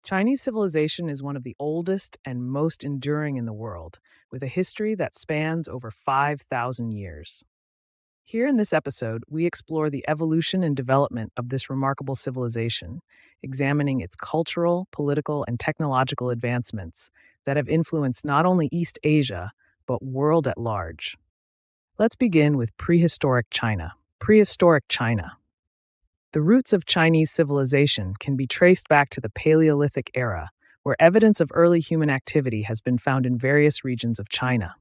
Chinese civilization is one of the oldest and most enduring in the world, with a history that spans over 5,000 years. Here in this episode, we explore the evolution and development of this remarkable civilization, examining its cultural, political, and technological advancements that have influenced not only East Asia, but world at large. Let's begin with prehistoric China. Prehistoric China. The roots of Chinese civilization can be traced back to the Paleolithic era, where evidence of early human activity has been found in various regions of China.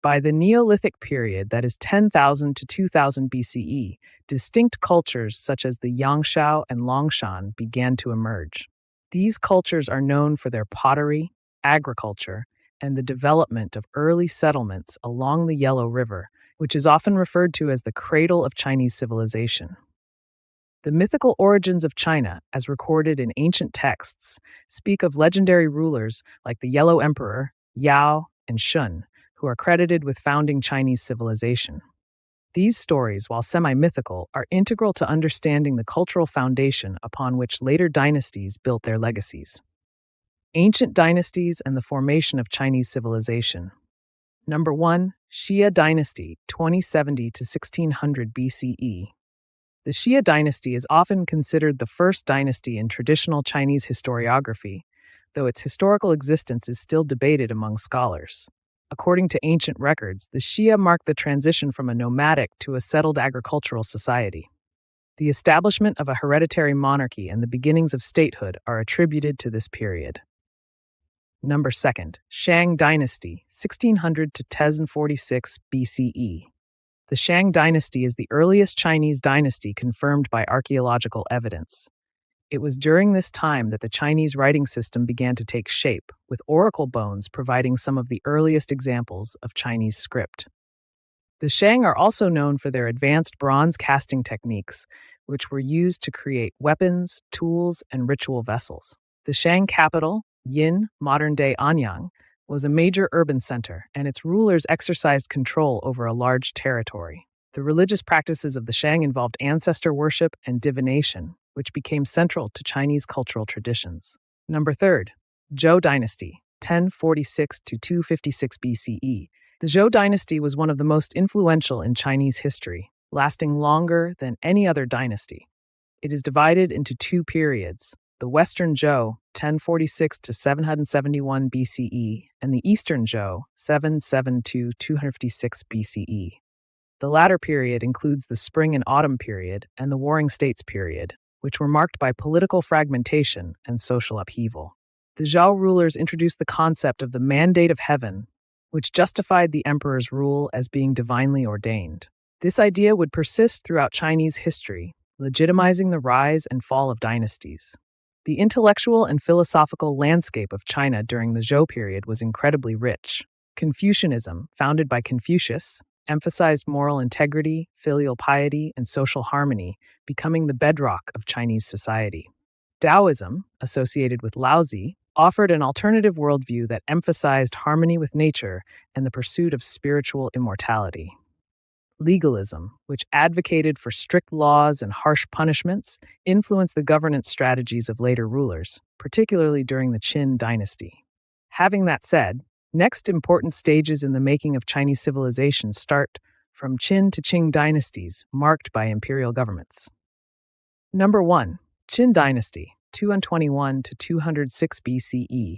By the Neolithic period, that is 10,000 to 2000 BCE, distinct cultures such as the Yangshao and Longshan began to emerge. These cultures are known for their pottery, agriculture, and the development of early settlements along the Yellow River, which is often referred to as the cradle of Chinese civilization. The mythical origins of China, as recorded in ancient texts, speak of legendary rulers like the Yellow Emperor, Yao, and Shun, who are credited with founding Chinese civilization. These stories, while semi-mythical, are integral to understanding the cultural foundation upon which later dynasties built their legacies. Ancient dynasties and the formation of Chinese civilization. Number 1. Xia Dynasty, 2070 to 1600 BCE. The Xia dynasty is often considered the first dynasty in traditional Chinese historiography, though its historical existence is still debated among scholars. According to ancient records, the Xia marked the transition from a nomadic to a settled agricultural society. The establishment of a hereditary monarchy and the beginnings of statehood are attributed to this period. Number 2. Shang Dynasty, 1600 to 1046 BCE. The Shang dynasty is the earliest Chinese dynasty confirmed by archaeological evidence. It was during this time that the Chinese writing system began to take shape, with oracle bones providing some of the earliest examples of Chinese script. The Shang are also known for their advanced bronze casting techniques, which were used to create weapons, tools, and ritual vessels. The Shang capital, Yin, modern-day Anyang, was a major urban center, and its rulers exercised control over a large territory. The religious practices of the Shang involved ancestor worship and divination, which became central to Chinese cultural traditions. Number 3. Zhou Dynasty, 1046 to 256 BCE. The Zhou dynasty was one of the most influential in Chinese history, lasting longer than any other dynasty. It is divided into two periods: the Western Zhou, 1046 to 771 BCE, and the Eastern Zhou, 772 to 256 BCE. The latter period includes the Spring and Autumn period and the Warring States period, which were marked by political fragmentation and social upheaval. The Zhou rulers introduced the concept of the mandate of heaven, which justified the emperor's rule as being divinely ordained. This idea would persist throughout Chinese history, legitimizing the rise and fall of dynasties. The intellectual and philosophical landscape of China during the Zhou period was incredibly rich. Confucianism, founded by Confucius, emphasized moral integrity, filial piety, and social harmony, becoming the bedrock of Chinese society. Taoism, associated with Laozi, offered an alternative worldview that emphasized harmony with nature and the pursuit of spiritual immortality. Legalism, which advocated for strict laws and harsh punishments, influenced the governance strategies of later rulers, particularly during the Qin dynasty. Having that said, next important stages in the making of Chinese civilization start from Qin to Qing dynasties, marked by imperial governments. Number 1. Qin Dynasty, 221 to 206 BCE.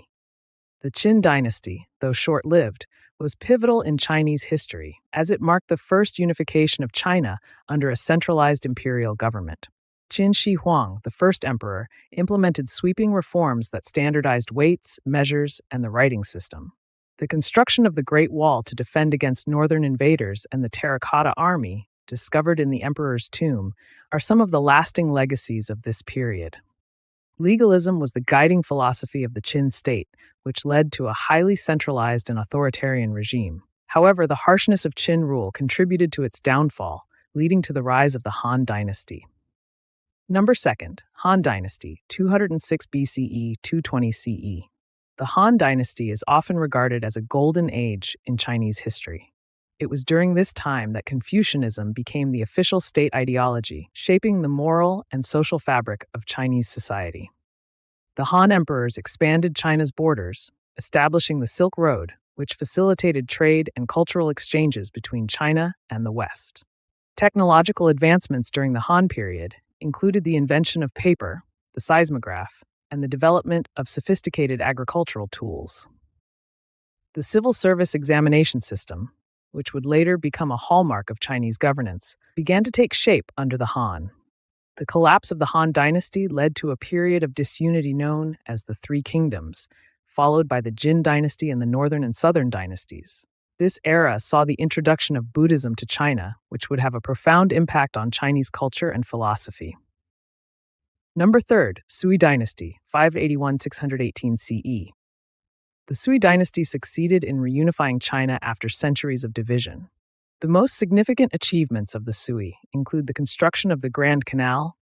The Qin dynasty, though short-lived, was pivotal in Chinese history, as it marked the first unification of China under a centralized imperial government. Qin Shi Huang, the first emperor, implemented sweeping reforms that standardized weights, measures, and the writing system. The construction of the Great Wall to defend against northern invaders and the Terracotta Army, discovered in the emperor's tomb, are some of the lasting legacies of this period. Legalism was the guiding philosophy of the Qin state, which led to a highly centralized and authoritarian regime. However, the harshness of Qin rule contributed to its downfall, leading to the rise of the Han dynasty. Number 2. Han Dynasty, 206 BCE, 220 CE. The Han dynasty is often regarded as a golden age in Chinese history. It was during this time that Confucianism became the official state ideology, shaping the moral and social fabric of Chinese society. The Han emperors expanded China's borders, establishing the Silk Road, which facilitated trade and cultural exchanges between China and the West. Technological advancements during the Han period included the invention of paper, the seismograph, and the development of sophisticated agricultural tools. The civil service examination system, which would later become a hallmark of Chinese governance, began to take shape under the Han. The collapse of the Han dynasty led to a period of disunity known as the Three Kingdoms, followed by the Jin dynasty and the Northern and Southern dynasties. This era saw the introduction of Buddhism to China, which would have a profound impact on Chinese culture and philosophy. Number 3, Sui dynasty, 581-618 CE. The Sui dynasty succeeded in reunifying China after centuries of division. The most significant achievements of the Sui include the construction of the Grand Canal,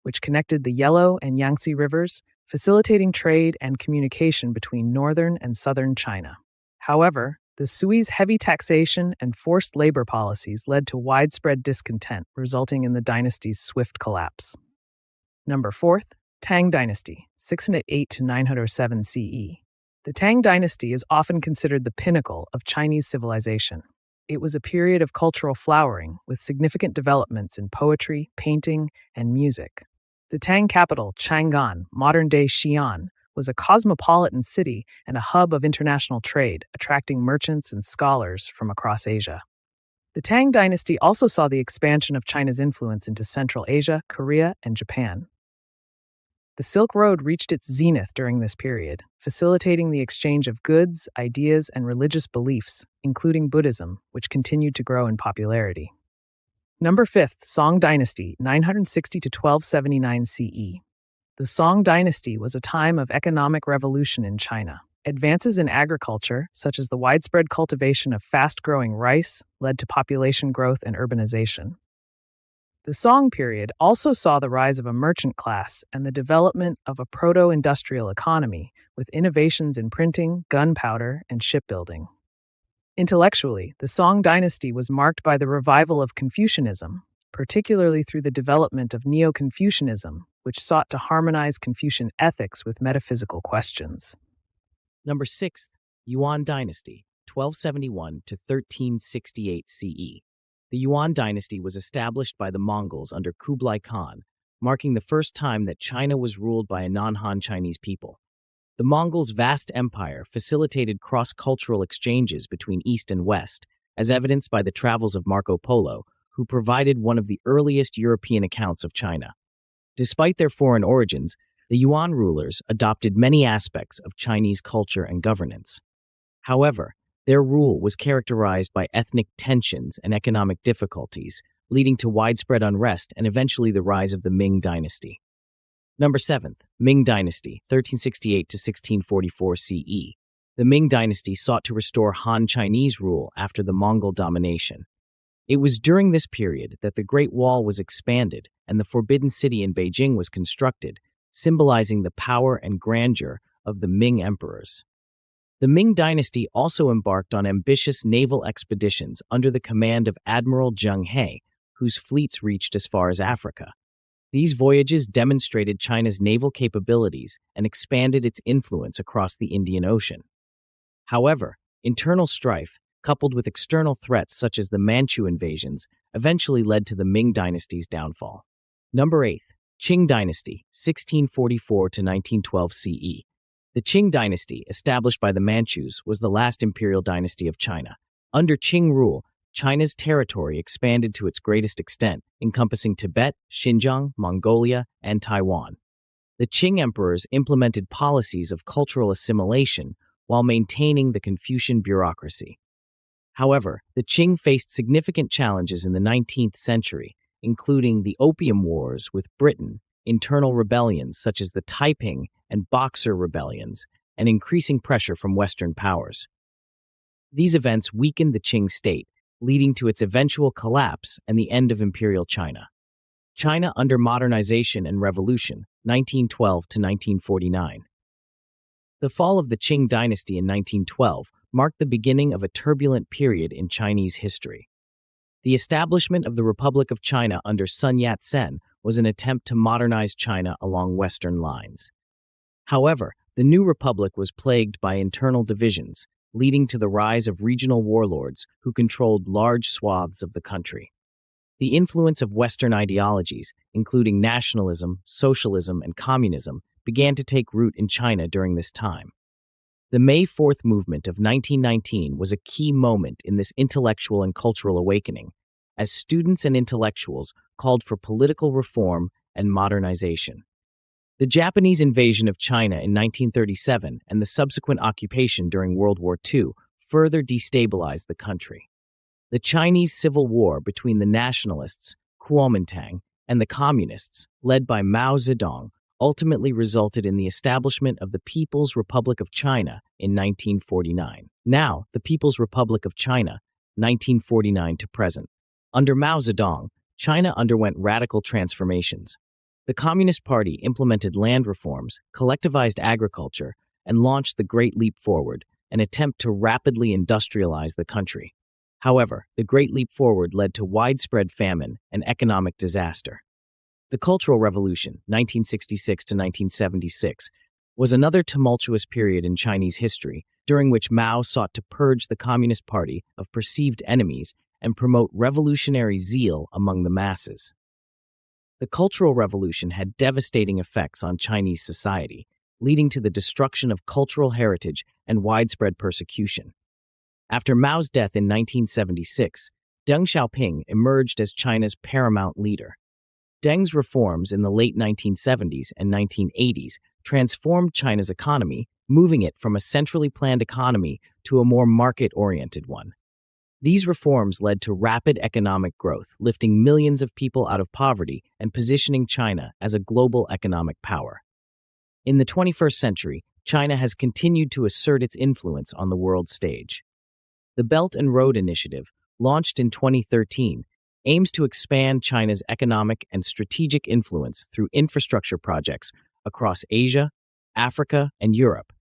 which connected the Yellow and Yangtze rivers, facilitating trade and communication between northern and southern China. However, the Sui's heavy taxation and forced labor policies led to widespread discontent, resulting in the dynasty's swift collapse. Number 4, Tang dynasty, 608-907 CE. The Tang dynasty is often considered the pinnacle of Chinese civilization. It was a period of cultural flowering with significant developments in poetry, painting, and music. The Tang capital, Chang'an, modern-day Xi'an, was a cosmopolitan city and a hub of international trade, attracting merchants and scholars from across Asia. The Tang dynasty also saw the expansion of China's influence into Central Asia, Korea, and Japan. The Silk Road reached its zenith during this period, facilitating the exchange of goods, ideas, and religious beliefs, including Buddhism, which continued to grow in popularity. Number 5, Song dynasty, 960-1279 CE. The Song dynasty was a time of economic revolution in China. Advances in agriculture, such as the widespread cultivation of fast-growing rice, led to population growth and urbanization. The Song period also saw the rise of a merchant class and the development of a proto-industrial economy, with innovations in printing, gunpowder, and shipbuilding. Intellectually, the Song dynasty was marked by the revival of Confucianism, particularly through the development of Neo-Confucianism, which sought to harmonize Confucian ethics with metaphysical questions. Number 6, Yuan dynasty, 1271-1368 CE. The Yuan dynasty was established by the Mongols under Kublai Khan, marking the first time that China was ruled by a non-Han Chinese people. The Mongols' vast empire facilitated cross-cultural exchanges between East and West, as evidenced by the travels of Marco Polo, who provided one of the earliest European accounts of China. Despite their foreign origins, the Yuan rulers adopted many aspects of Chinese culture and governance. However, their rule was characterized by ethnic tensions and economic difficulties, leading to widespread unrest and eventually the rise of the Ming dynasty. Number 7, Ming dynasty, 1368-1644 CE. The Ming dynasty sought to restore Han Chinese rule after the Mongol domination. It was during this period that the Great Wall was expanded and the Forbidden City in Beijing was constructed, symbolizing the power and grandeur of the Ming emperors. The Ming dynasty also embarked on ambitious naval expeditions under the command of Admiral Zheng He, whose fleets reached as far as Africa. These voyages demonstrated China's naval capabilities and expanded its influence across the Indian Ocean. However, internal strife, coupled with external threats such as the Manchu invasions, eventually led to the Ming dynasty's downfall. Number 8, Qing dynasty, 1644-1912 CE. The Qing dynasty, established by the Manchus, was the last imperial dynasty of China. Under Qing rule, China's territory expanded to its greatest extent, encompassing Tibet, Xinjiang, Mongolia, and Taiwan. The Qing emperors implemented policies of cultural assimilation while maintaining the Confucian bureaucracy. However, the Qing faced significant challenges in the 19th century, including the Opium Wars with Britain, internal rebellions such as the Taiping and Boxer rebellions, and increasing pressure from Western powers. These events weakened the Qing state, leading to its eventual collapse and the end of imperial China. China under modernization and revolution, 1912 to 1949. The fall of the Qing dynasty in 1912 marked the beginning of a turbulent period in Chinese history. The establishment of the Republic of China under Sun Yat-sen was an attempt to modernize China along Western lines. However, the new republic was plagued by internal divisions, leading to the rise of regional warlords who controlled large swaths of the country. The influence of Western ideologies, including nationalism, socialism, and communism, began to take root in China during this time. The May 4th movement of 1919 was a key moment in this intellectual and cultural awakening, as students and intellectuals called for political reform and modernization. The Japanese invasion of China in 1937 and the subsequent occupation during World War II further destabilized the country. The Chinese Civil War between the nationalists, Kuomintang, and the communists, led by Mao Zedong, ultimately resulted in the establishment of the People's Republic of China in 1949. Now, the People's Republic of China, 1949 to present. Under Mao Zedong, China underwent radical transformations. The Communist Party implemented land reforms, collectivized agriculture, and launched the Great Leap Forward, an attempt to rapidly industrialize the country. However, the Great Leap Forward led to widespread famine and economic disaster. The Cultural Revolution, 1966 to 1976, was another tumultuous period in Chinese history, during which Mao sought to purge the Communist Party of perceived enemies and promote revolutionary zeal among the masses. The Cultural Revolution had devastating effects on Chinese society, leading to the destruction of cultural heritage and widespread persecution. After Mao's death in 1976, Deng Xiaoping emerged as China's paramount leader. Deng's reforms in the late 1970s and 1980s transformed China's economy, moving it from a centrally planned economy to a more market-oriented one. These reforms led to rapid economic growth, lifting millions of people out of poverty and positioning China as a global economic power. In the 21st century, China has continued to assert its influence on the world stage. The Belt and Road Initiative, launched in 2013, aims to expand China's economic and strategic influence through infrastructure projects across Asia, Africa, and Europe.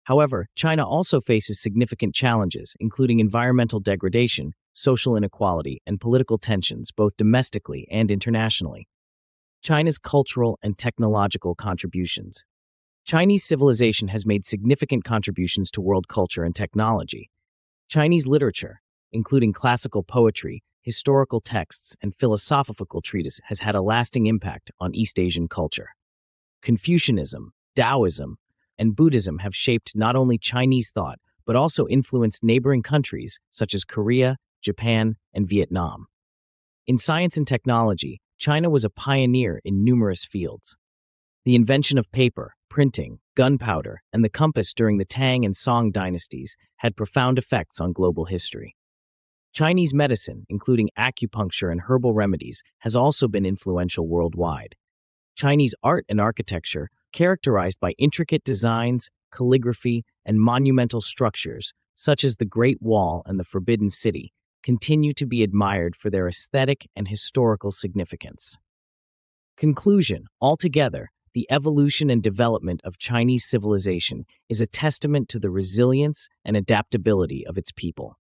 However, China also faces significant challenges, including environmental degradation, social inequality, and political tensions, both domestically and internationally. China's cultural and technological contributions. Chinese civilization has made significant contributions to world culture and technology. Chinese literature, including classical poetry, historical texts, and philosophical treatises, has had a lasting impact on East Asian culture. Confucianism, Taoism, and Buddhism have shaped not only Chinese thought, but also influenced neighboring countries such as Korea, Japan, and Vietnam. In science and technology, China was a pioneer in numerous fields. The invention of paper, printing, gunpowder, and the compass during the Tang and Song dynasties had profound effects on global history. Chinese medicine, including acupuncture and herbal remedies, has also been influential worldwide. Chinese art and architecture, characterized by intricate designs, calligraphy, and monumental structures, such as the Great Wall and the Forbidden City, continue to be admired for their aesthetic and historical significance. Conclusion: altogether, the evolution and development of Chinese civilization is a testament to the resilience and adaptability of its people.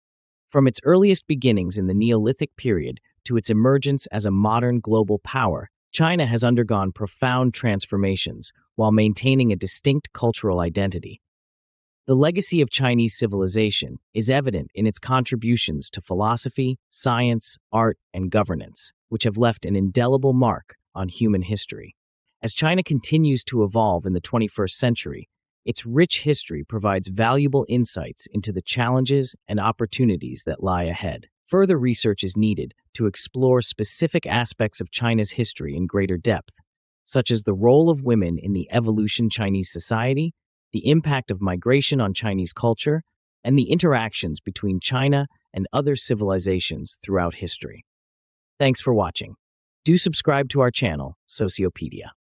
From its earliest beginnings in the Neolithic period to its emergence as a modern global power, China has undergone profound transformations while maintaining a distinct cultural identity. The legacy of Chinese civilization is evident in its contributions to philosophy, science, art, and governance, which have left an indelible mark on human history. As China continues to evolve in the 21st century, its rich history provides valuable insights into the challenges and opportunities that lie ahead. Further research is needed to explore specific aspects of China's history in greater depth, such as the role of women in the evolution of Chinese society, the impact of migration on Chinese culture, and the interactions between China and other civilizations throughout history. Thanks for watching. Do subscribe to our channel, Sociopedia.